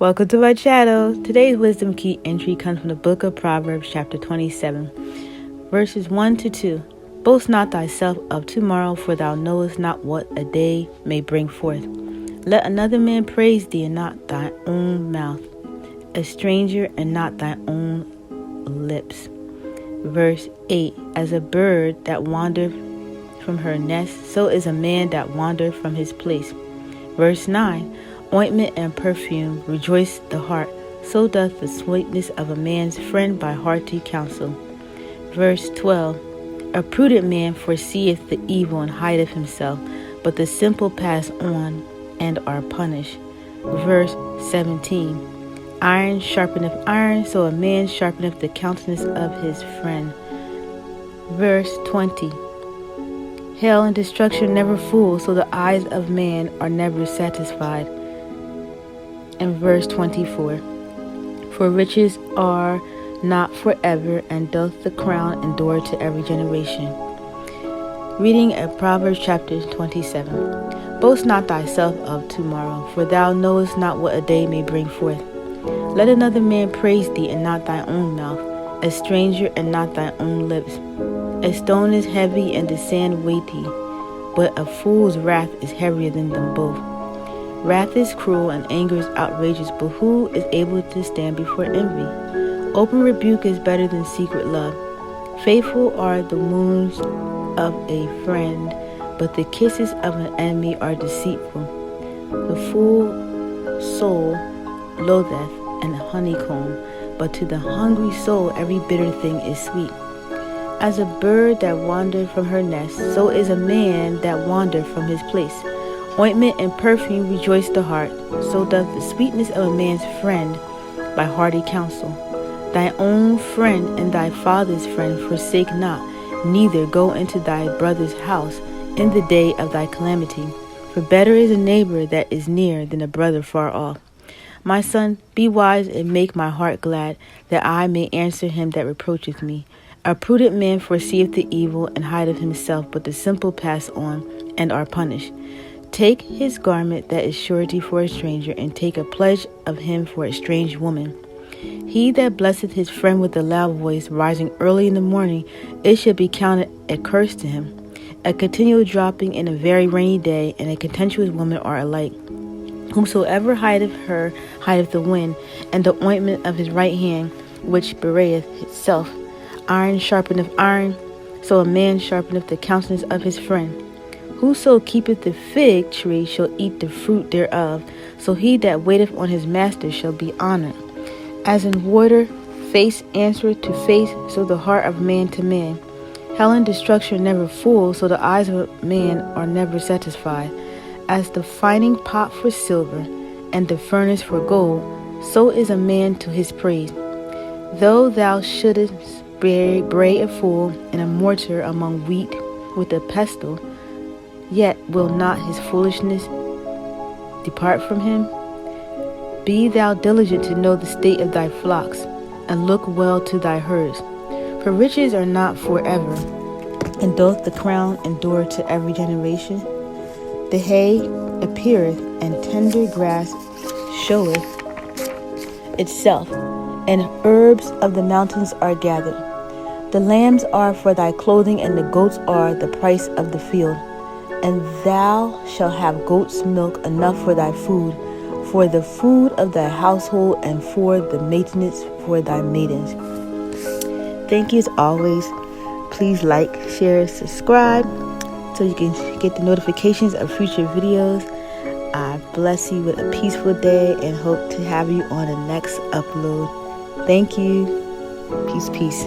Welcome to my channel. Today's wisdom key entry comes from the book of Proverbs chapter 27, verses 1 to 2. Boast not thyself of tomorrow, for thou knowest not what a day may bring forth. Let another man praise thee, and not thy own mouth, a stranger, and not thy own lips. Verse 8. As a bird that wandereth from her nest, so is a man that wandereth from his place. Verse 9. Ointment and perfume rejoice the heart, so doth the sweetness of a man's friend by hearty counsel. Verse 12. A prudent man foreseeth the evil and hideth himself, but the simple pass on and are punished. Verse 17. Iron sharpeneth iron, so a man sharpeneth the countenance of his friend. Verse 20. Hell and destruction never fool, so the eyes of man are never satisfied. And verse 24. For riches are not forever, and doth the crown endure to every generation. Reading of Proverbs chapter 27. Boast not thyself of tomorrow, for thou knowest not what a day may bring forth. Let another man praise thee, and not thy own mouth, a stranger, and not thy own lips. A stone is heavy, and the sand weighty, but a fool's wrath is heavier than them both. Wrath is cruel, and anger is outrageous, but who is able to stand before envy? Open rebuke is better than secret love. Faithful are the wounds of a friend, but the kisses of an enemy are deceitful. The full soul loatheth an honeycomb, but to the hungry soul every bitter thing is sweet. As a bird that wandereth from her nest, so is a man that wandereth from his place. Ointment and perfume rejoice the heart, so doth the sweetness of a man's friend by hearty counsel. Thy own friend and thy father's friend forsake not, neither go into thy brother's house in the day of thy calamity. For better is a neighbor that is near than a brother far off. My son, be wise and make my heart glad, that I may answer him that reproacheth me. A prudent man foreseeth the evil and hideth himself, but the simple pass on and are punished. Take his garment that is surety for a stranger, and take a pledge of him for a strange woman. He that blesseth his friend with a loud voice, rising early in the morning, it shall be counted a curse to him. A continual dropping in a very rainy day, and a contentious woman are alike. Whomsoever hideth her hideth the wind, and the ointment of his right hand, which bewrayeth itself. Iron sharpeneth iron, so a man sharpeneth the countenance of his friend. Whoso keepeth the fig tree shall eat the fruit thereof, so he that waiteth on his master shall be honored. As in water, face answereth to face, so the heart of man to man. Hell and destruction never fool, so the eyes of man are never satisfied. As the fining pot for silver, and the furnace for gold, so is a man to his praise. Though thou shouldest bray a fool in a mortar among wheat with a pestle, yet will not his foolishness depart from him. Be thou diligent to know the state of thy flocks, and look well to thy herds. For riches are not forever, and doth the crown endure to every generation. The hay appeareth, and tender grass showeth itself, and herbs of the mountains are gathered. The lambs are for thy clothing, and the goats are the price of the field. And thou shalt have goat's milk enough for thy food, for the food of thy household, and for the maintenance for thy maidens. Thank you as always. Please like, share, subscribe, so you can get the notifications of future videos. I bless you with a peaceful day and hope to have you on the next upload. Thank you. Peace, peace.